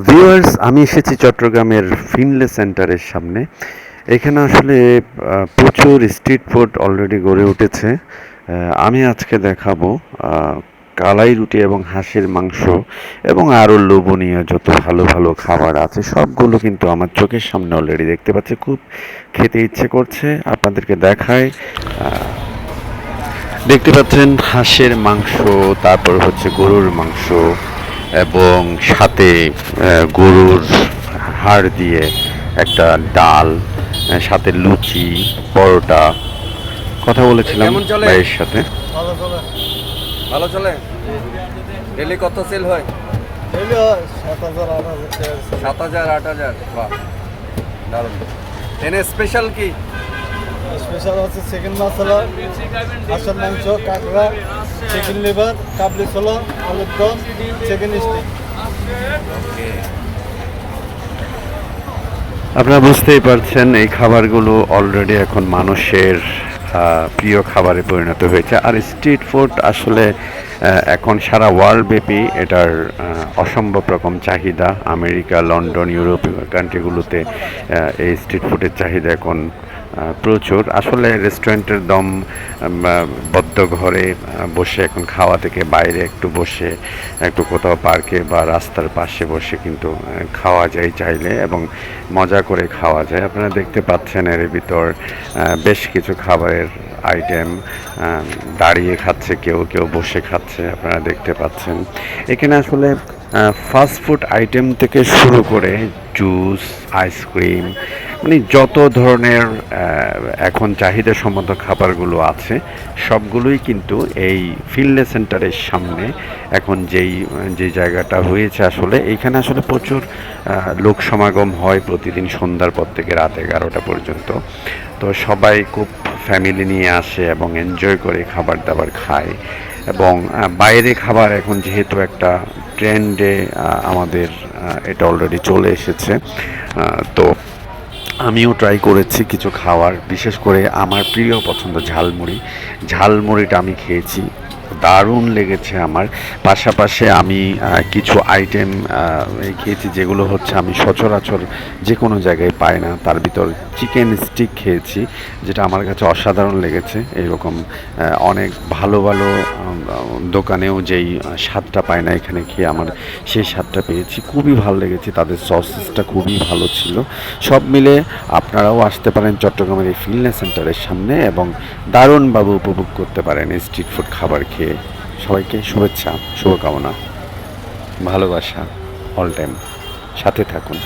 Viewers, আমি এসেছি চট্টগ্রামের ফিনলে সেন্টারের সামনে। এখানে আসলে প্রচুর স্ট্রিট ফুড অলরেডি গড়ে উঠেছে। আমি আজকে দেখাবো কালাই রুটি এবং হাঁসের মাংস এবং আরও লোভনীয় যত ভালো ভালো খাবার আছে সবগুলো কিন্তু আমার চোখের সামনে অলরেডি দেখতে পাচ্ছি। খুব খেতে ইচ্ছে করছে, আপনাদেরকে দেখায়। দেখতে পাচ্ছেন হাঁসের মাংস, তারপর হচ্ছে গরুর মাংস এবং সাথে গরুর হাড় দিয়ে একটা ডাল, সাথে লুচি, পরোটা। কথা বলেছিলাম কেমন চলে? ভাইয়ের সাথে। ভালো চলে। ভালো চলে। ডেলি কত সেল হয়? ডেইলি 7,000 8,000 টাকা। 7,000 8,000, বাহ, দারুণ। এনে স্পেশাল কি? স্পেশাল হচ্ছে চিকেন মশলা, হাঁসের মাংস, কাঁকড়া, চিকেন লিভার, কাবলি ছোলা, আলুর দম, চিকেন স্টিক। আপনারা বুঝতেই পারছেন এই খাবারগুলো অলরেডি এখন মানুষের প্রিয় খাবারে পরিণত হয়েছে। আর স্ট্রিট ফুড আসলে এখন সারা ওয়ার্ল্ড ব্যাপী এটার অসম্ভব রকম চাহিদা। আমেরিকা, লন্ডন, ইউরোপীয় কান্ট্রিগুলোতে এই স্ট্রিট ফুডের চাহিদা এখন প্রচুর। আসলে রেস্টুরেন্টের দম বদ্ধ ঘরে বসে এখন খাওয়া থেকে বাইরে একটু বসে, একটু কোথাও পার্কে বা রাস্তার পাশে বসে কিন্তু খাওয়া যায় চাইলে, এবং মজা করে খাওয়া যায়। আপনারা দেখতে পাচ্ছেন এর ভিতর বেশ কিছু খাবারের আইটেম। দাঁড়িয়ে খাচ্ছে, কেউ কেউ বসে খাচ্ছে, আপনারা দেখতে পাচ্ছেন। এখানে আসলে ফাস্ট ফুড আইটেম থেকে শুরু করে জুস, আইসক্রিম, মানে যত ধরনের এখন চাহিদা সম্মত খাবারগুলো আছে সবগুলোই কিন্তু এই ফিনলে সেন্টারের সামনে এখন যে জায়গাটা হয়েছে, আসলে এইখানে আসলে প্রচুর লোক সমাগম হয় প্রতিদিন সন্ধ্যার পর থেকে রাত 11টা পর্যন্ত। তো সবাই খুব ফ্যামিলি নিয়ে আসে এবং এনজয় করে খাবার দাবার খায়। এবং বাইরে খাবার এখন যেহেতু একটা ট্রেন্ডে আমাদের এটা অলরেডি চলে এসেছে, তো আমিও ট্রাই করেছি কিছু খাওয়ার। বিশেষ করে আমার প্রিয় পছন্দ ঝালমুড়ি। ঝালমুড়িটা আমি খেয়েছি, দারুণ লেগেছে আমার। পাশাপাশি আমি কিছু আইটেম খেয়েছি যেগুলো হচ্ছে আমি সচরাচর যে কোনো জায়গায় পাই না। তার ভিতর চিকেন স্টিক খেয়েছি, যেটা আমার কাছে অসাধারণ লেগেছে। এইরকম অনেক ভালো ভালো দোকানেও যেই স্বাদটা পায় না, এখানে খেয়ে আমার সেই স্বাদটা পেয়েছি। খুবই ভালো লেগেছে, তাদের সসেসটা খুবই ভালো ছিল। সব মিলে আপনারাও আসতে পারেন চট্টগ্রামের এই ফিনলে সেন্টারের সামনে এবং দারুণভাবে উপভোগ করতে পারেন স্ট্রিট ফুড খাবার খেয়ে। সবাইকে শুভেচ্ছা, শুভকামনা, ভালোবাসা, অল টাইম সাথে থাকুন।